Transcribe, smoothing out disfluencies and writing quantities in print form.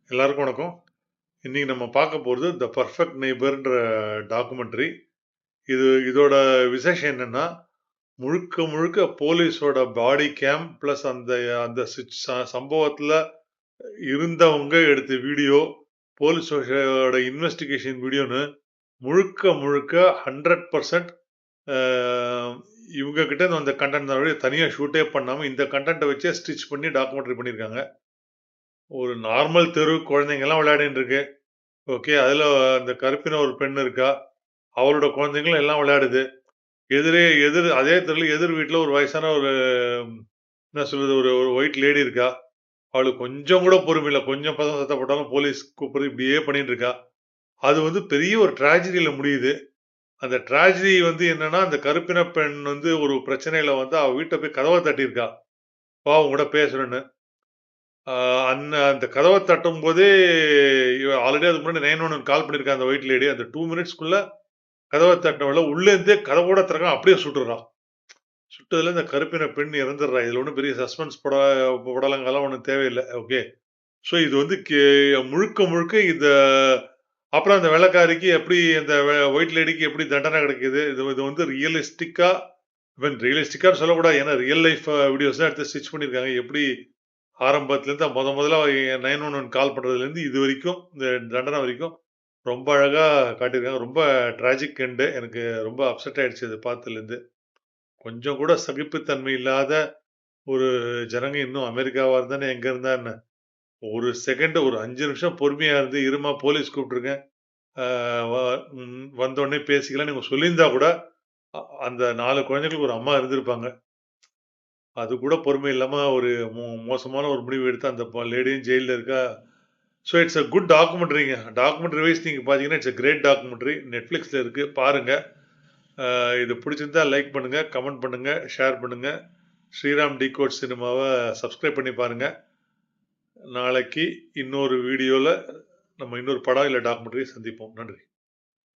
எல்லாருக்கும் வணக்கம். இன்னைக்கு நம்ம பார்க்க போறது த பெர்ஃபெக்ட் நெய்பர்ன்ற டாக்குமெண்ட்ரி. இதோட விசேஷம் என்னன்னா, முழுக்க முழுக்க போலீஸோட பாடி கேம் பிளஸ் அந்த அந்த சம்பவத்துல இருந்தவங்க எடுத்த வீடியோ, போலீஸோட இன்வெஸ்டிகேஷன் வீடியோன்னு முழுக்க முழுக்க 100% இவங்க கிட்ட இருந்து வந்த கண்டென்ட் தனியா ஷூட்டே பண்ணாம இந்த கண்டென்ட்டை வச்சே ஸ்டிச் பண்ணி டாக்குமெண்ட்ரி பண்ணியிருக்காங்க. ஒரு நார்மல் தெரு குழந்தைங்கலாம் விளையாடிட்டு இருக்கு. ஓகே. அதுல அந்த கருப்பின ஒரு பெண் இருக்கா. அவளோட குழந்தைங்களும் எல்லாம் விளையாடுது. அதே தெருல எதிர் வீட்ல ஒரு வயசான ஒரு என்ன சொல்றது? ஒரு ஒரு ஒயிட் லேடி இருக்கா. அவளுக்கு கொஞ்சம் கூட பொறுமை இல்ல. கொஞ்சம் பசங்க சத்தம் போட்டாலும் போலீஸ் கூப்பிடுறது இப்படியே பண்ணிட்டு இருக்கா. அது பெரிய ஒரு ட்ராஜடில முடியுது. அந்த ட்ராஜடி என்னன்னா, அந்த கருப்பின பெண் ஒரு பிரச்சனையில அவ வீட்ல போய் கதவ தட்டியிருக்கா. "வா உன்கூட பேசணும்னு." ஆ அந்த கதவ தட்டும்போதே ஆல்ரெடி அதுக்கு முன்னாடி 911 கால் பண்ணியிருக்கா அந்த ஒயிட் லேடி. அந்த 2 மினிட்ஸ்க்குள்ள கதவ தட்டினவள உள்ள இருந்தே கதவோட திறக்காம அப்படியே சுட்டுர்றான். சுட்டதுல இந்த கருப்பின பெண் இறந்துடுறா. இதுல ஒண்ணும் பெரிய சஸ்பென்ஸ் படலங்கள்லாம் ஒண்ணும் தேவையில்ல. ஓகே. ஸோ இது முழுக்க முழுக்க அப்புறம் அந்த வெள்ளைக்காரிக்கு எப்படி அந்த ஒயிட் லேடிக்கு எப்படி தண்டனை கிடைக்குது? இது இது ரியலிஸ்டிக்கா ரியலிஸ்டிக்கான்னு சொல்லக்கூடாது. ஏன்னா ரியல் லைஃப் வீடியோஸ் தான் எடுத்து ஸ்டிச் பண்ணியிருக்காங்க. எப்படி ஆரம்பத்துலேருந்து முதல்ல 911 கால் பண்றதுலேருந்து இதுவரைக்கும் இந்த தண்டனை வரைக்கும் ரொம்ப அழகா காட்டியிருக்காங்க. ரொம்ப ட்ராஜிக் எண்டு. எனக்கு ரொம்ப அப்செட் ஆயிடுச்சு இத பார்த்ததுலேருந்து. கொஞ்சம் கூட சகிப்புத்தன்மை இல்லாத ஒரு ஜனங்க இன்னும் அமெரிக்காவா இருந்தானே எங்க இருந்தா என்ன? ஒரு செகண்ட் ஒரு 5 நிமிஷம் பொறுமையா இருந்து, இரும்மா போலீஸ் கூப்பிட்டுருக்கேன். ஆ வ வந்தோனே பேசிக்கலாம்ன்னு இவங்க சொல்லியிருந்தா கூட, அ அந்த 4 குழந்தைகளுக்கு ஒரு அம்மா இருந்திருப்பாங்க. அது கூட பொறுமை இல்லாம ஒரு மோசமான ஒரு முடிவு எடுத்து அந்த லேடியும் ஜெயில்ல இருக்கா. ஸோ இட்ஸ் அ குட் டாக்குமெண்ட்ரிங்க. டாக்குமெண்ட்ரி வைஸ் நீங்க பார்த்தீங்கன்னா, இட்ஸ் அ கிரேட் டாக்குமெண்ட்ரி. Netflixல இருக்கு. பாருங்க. இது பிடிச்சிருந்தா லைக் பண்ணுங்க, கமெண்ட் பண்ணுங்க, ஷேர் பண்ணுங்க. ஸ்ரீராம் டிகோட் சினிமாவ சப்ஸ்கிரைப் பண்ணி பாருங்க. நாளைக்கு இன்னொரு வீடியோல நம்ம இன்னொரு படம் இல்ல டாக்குமெண்ட்ரி சந்திப்போம். நன்றி.